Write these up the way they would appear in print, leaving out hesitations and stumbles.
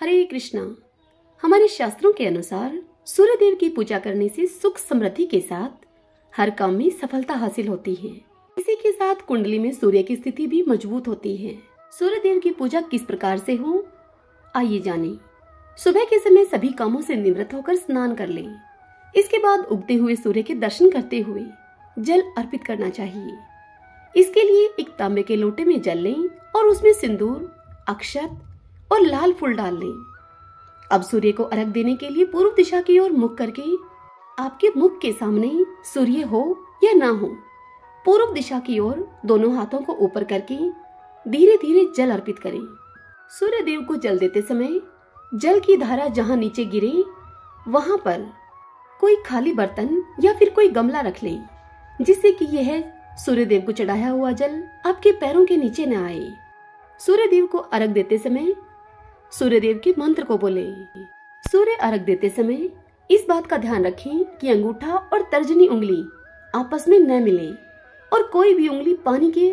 हरे कृष्णा। हमारे शास्त्रों के अनुसार सूर्य देव की पूजा करने से सुख समृद्धि के साथ हर काम में सफलता हासिल होती है। इसी के साथ कुंडली में सूर्य की स्थिति भी मजबूत होती है। सूर्य देव की पूजा किस प्रकार से हो, आइए जानें। सुबह के समय सभी कामों से निवृत्त होकर स्नान कर लें। इसके बाद उगते हुए सूर्य के दर्शन करते हुए जल अर्पित करना चाहिए। इसके लिए एक तांबे के लोटे में जल लें और उसमें सिंदूर, अक्षत और लाल फूल डाल लें। अब सूर्य को अर्घ देने के लिए पूर्व दिशा की ओर मुख करके आपके मुख के सामने सूर्य हो या ना हो, पूर्व दिशा की ओर दोनों हाथों को ऊपर करके धीरे धीरे जल अर्पित करें। सूर्य देव को जल देते समय जल की धारा जहां नीचे गिरे वहां पर कोई खाली बर्तन या फिर कोई गमला रख लें, जिससे कि यह सूर्य देव को चढ़ाया हुआ जल आपके पैरों के नीचे न आए। सूर्य देव को अर्घ देते समय सूर्य देव के मंत्र को बोलें। सूर्य अर्घ देते समय इस बात का ध्यान रखें कि अंगूठा और तर्जनी उंगली आपस में न मिले और कोई भी उंगली पानी के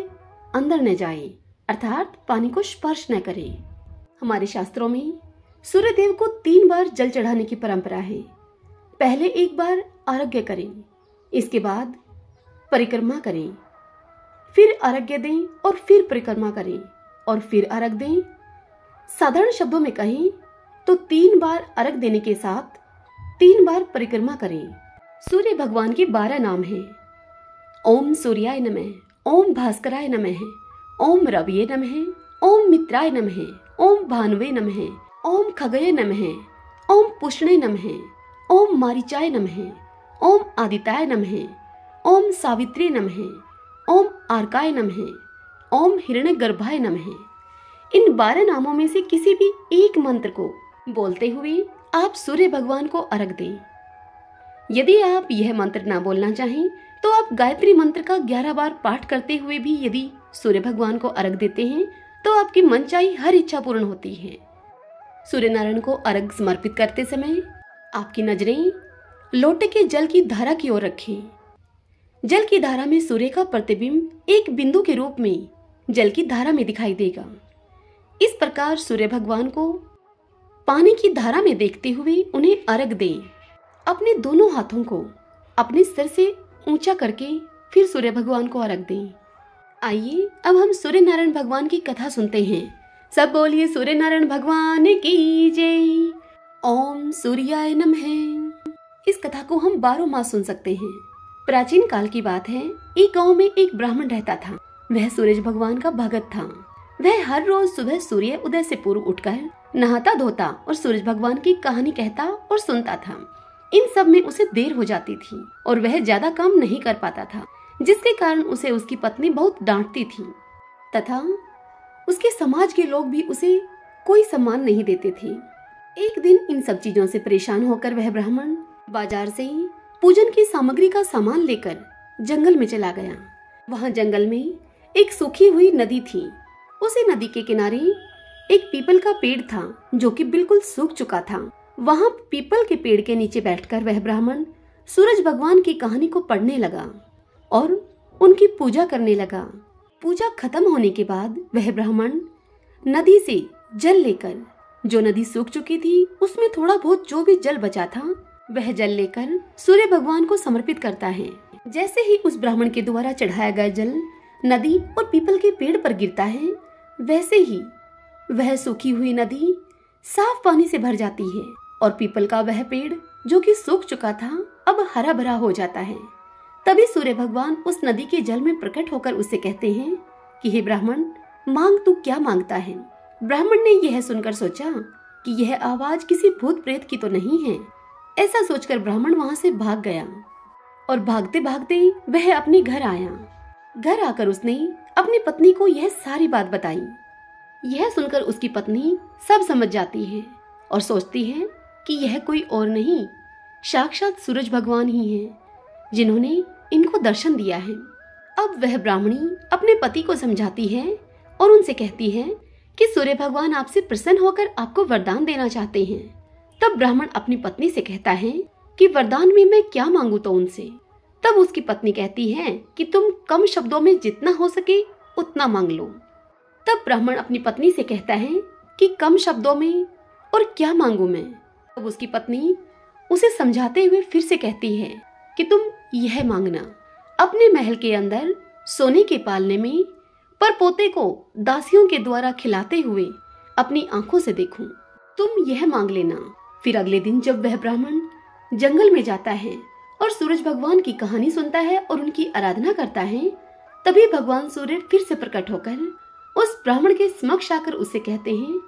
अंदर न जाए, अर्थात पानी को स्पर्श न करे। हमारे शास्त्रों में सूर्य देव को 3 बार जल चढ़ाने की परंपरा है। पहले एक बार अर्घ्य करें, इसके बाद परिक्रमा करें, फिर अर्घ्य दें और फिर परिक्रमा करें और फिर अर्घ दें। साधारण शब्दों में कहें तो 3 बार अर्घ देने के साथ 3 बार परिक्रमा करें। सूर्य भगवान के 12 नाम हैं। ओम सूर्याय नमः, ओम भास्कराय नमः, ओम रविये नमः, ओम मित्राय नमः, ओम भानुवे नमः, ओम खगये नमः, ओम पुष्णे नमः, ओम मारीचाय नमः, ओम आदित्याय नमः, ओम सावित्रे नमः, ओम आर्काय नमः, ओम हिरण्यगर्भाय नमः। इन 12 नामों में से किसी भी एक मंत्र को बोलते हुए आप सूर्य भगवान को अर्घ दें। यदि आप यह मंत्र ना बोलना चाहें तो आप गायत्री मंत्र का 11 बार पाठ करते हुए भी यदि सूर्य भगवान को अर्घ देते हैं तो आपकी मनचाही हर इच्छा पूर्ण होती है। सूर्य नारायण को अर्घ समर्पित करते समय आपकी नजरें लोटे के जल की धारा की ओर रखें। जल की धारा में सूर्य का प्रतिबिंब एक बिंदु के रूप में जल की धारा में दिखाई देगा। इस प्रकार सूर्य भगवान को पानी की धारा में देखते हुए उन्हें अर्घ दें। अपने दोनों हाथों को अपने सिर से ऊंचा करके फिर सूर्य भगवान को अर्घ दें। आइए अब हम सूर्य नारायण भगवान की कथा सुनते हैं। सब बोलिए सूर्य नारायण भगवान की जय। ओम सूर्याय नमः। इस कथा को हम 12 मास सुन सकते हैं। प्राचीन काल की बात है। एक गांव में एक ब्राह्मण रहता था। वह सूरज भगवान का भगत था। वह हर रोज सुबह सूर्य उदय से पूर्व उठकर नहाता धोता और सूरज भगवान की कहानी कहता और सुनता था। इन सब में उसे देर हो जाती थी और वह ज्यादा काम नहीं कर पाता था, जिसके कारण उसे उसकी पत्नी बहुत डांटती थी तथा उसके समाज के लोग भी उसे कोई सम्मान नहीं देते थे। एक दिन इन सब चीजों से परेशान होकर वह ब्राह्मण बाजार से पूजन की सामग्री का सामान लेकर जंगल में चला गया। वहाँ जंगल में एक सूखी हुई नदी थी। उसी नदी के किनारे एक पीपल का पेड़ था जो कि बिल्कुल सूख चुका था। वहाँ पीपल के पेड़ के नीचे बैठकर वह ब्राह्मण सूरज भगवान की कहानी को पढ़ने लगा और उनकी पूजा करने लगा। पूजा खत्म होने के बाद वह ब्राह्मण नदी से जल लेकर, जो नदी सूख चुकी थी उसमें थोड़ा बहुत जो भी जल बचा था वह जल लेकर सूर्य भगवान को समर्पित करता है। जैसे ही उस ब्राह्मण के द्वारा चढ़ाया गया जल नदी और पीपल के पेड़ पर गिरता है, वैसे ही वह सूखी हुई नदी साफ पानी से भर जाती है और पीपल का वह पेड़ जो कि सूख चुका था अब हरा भरा हो जाता है। तभी सूर्य भगवान उस नदी के जल में प्रकट होकर उससे कहते हैं कि हे ब्राह्मण, मांग तू क्या मांगता है। ब्राह्मण ने यह सुनकर सोचा कि यह आवाज किसी भूत प्रेत की तो नहीं है। ऐसा सोचकर ब्राह्मण वहां से भाग गया और भागते भागते वह अपने घर आया। घर आकर उसने अपनी पत्नी को यह सारी बात बताई। यह सुनकर उसकी पत्नी सब समझ जाती है और सोचती है कि यह कोई और नहीं, साक्षात सूरज भगवान ही हैं, जिन्होंने इनको दर्शन दिया है। अब वह ब्राह्मणी अपने पति को समझाती है और उनसे कहती है कि सूर्य भगवान आपसे प्रसन्न होकर आपको वरदान देना चाहते हैं। तब ब्राह्मण अपनी पत्नी से कहता है कि वरदान में मैं क्या मांगू तो उनसे। तब उसकी पत्नी कहती है कि तुम कम शब्दों में जितना हो सके उतना मांग लो। तब ब्राह्मण अपनी पत्नी से कहता है कि कम शब्दों में और क्या मांगू मैं। तब उसकी पत्नी उसे समझाते हुए फिर से कहती है कि तुम यह मांगना, अपने महल के अंदर सोने के पालने में परपोते को दासियों के द्वारा खिलाते हुए अपनी आंखों से देखूं। तुम यह मांग लेना। फिर अगले दिन जब वह ब्राह्मण जंगल में जाता है और सूरज भगवान की कहानी सुनता है और उनकी आराधना करता है, तभी भगवान सूर्य फिर से प्रकट होकर उस ब्राह्मण के समक्ष आकर उसे कहते हैं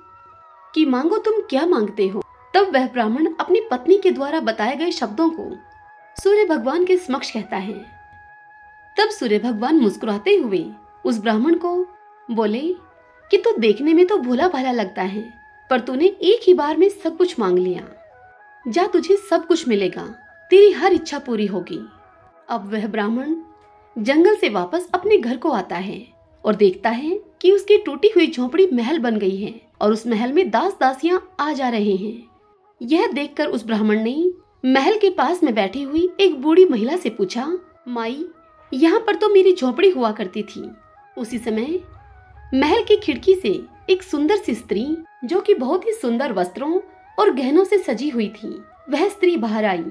कि मांगो, तुम क्या मांगते हो। तब वह ब्राह्मण अपनी पत्नी के द्वारा बताए गए शब्दों को सूर्य भगवान के समक्ष कहता है। तब सूर्य भगवान मुस्कुराते हुए उस ब्राह्मण को बोले कि तू देखने में तो भोला भाला लगता है, पर तूने एक ही बार में सब कुछ मांग लिया। जा, तुझे सब कुछ मिलेगा, तेरी हर इच्छा पूरी होगी। अब वह ब्राह्मण जंगल से वापस अपने घर को आता है और देखता है कि उसकी टूटी हुई झोपड़ी महल बन गई है और उस महल में दास दासियां आ जा रहे हैं। यह देखकर उस ब्राह्मण ने महल के पास में बैठी हुई एक बूढ़ी महिला से पूछा, माई, यहाँ पर तो मेरी झोपड़ी हुआ करती थी। उसी समय महल की खिड़की से एक सुंदर सी स्त्री, जो कि बहुत ही सुंदर वस्त्रों और गहनों से सजी हुई थी, वह स्त्री बाहर आई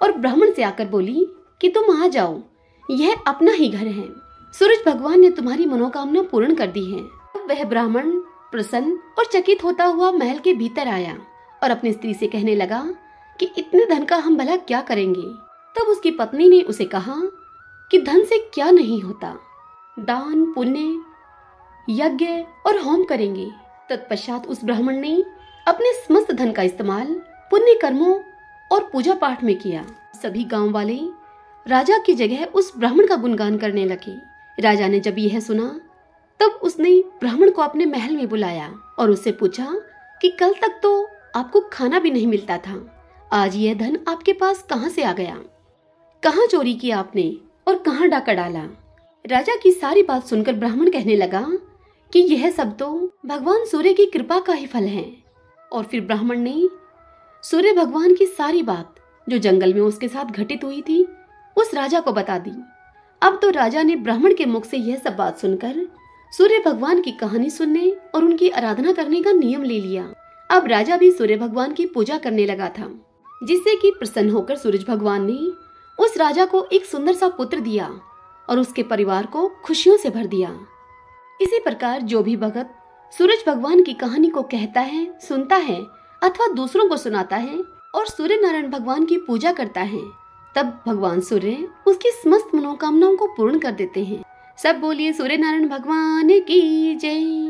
और ब्राह्मण से आकर बोली कि तुम आ जाओ, यह अपना ही घर है। सूरज भगवान ने तुम्हारी मनोकामना पूर्ण कर दी है। वह ब्राह्मण प्रसन्न और चकित होता हुआ महल के भीतर आया और अपनी स्त्री से कहने लगा कि इतने धन का हम भला क्या करेंगे। तब उसकी पत्नी ने उसे कहा कि धन से क्या नहीं होता, दान पुण्य यज्ञ और होम करेंगे। तत्पश्चात उस ब्राह्मण ने अपने समस्त धन का इस्तेमाल पुण्य कर्मों और पूजा पाठ में किया। सभी गांव वाले राजा की जगह उस ब्राह्मण का गुणगान करने लगे। राजा ने जब यह सुना तब उसने ब्राह्मण को अपने महल में बुलाया और उससे पूछा कि कल तक तो आपको खाना भी नहीं मिलता था, आज यह धन आपके पास कहां से आ गया, कहां चोरी किया आपने और कहां डाका डाला। राजा की सारी बात सुनकर ब्राह्मण कहने लगा कि यह सब तो भगवान सूर्य की कृपा का ही फल है। और फिर ब्राह्मण ने सूर्य भगवान की सारी बात जो जंगल में उसके साथ घटित हुई थी उस राजा को बता दी। अब तो राजा ने ब्राह्मण के मुख से यह सब बात सुनकर सूर्य भगवान की कहानी सुनने और उनकी आराधना करने का नियम ले लिया। अब राजा भी सूर्य भगवान की पूजा करने लगा था, जिससे कि प्रसन्न होकर सूरज भगवान ने उस राजा को एक सुंदर सा पुत्र दिया और उसके परिवार को खुशियों से भर दिया। इसी प्रकार जो भी भगत सूरज भगवान की कहानी को कहता है, सुनता है अथवा दूसरों को सुनाता है और सूर्य नारायण भगवान की पूजा करता है, तब भगवान सूर्य उसकी समस्त मनोकामनाओं को पूर्ण कर देते हैं। सब बोलिए सूर्य नारायण भगवान की जय।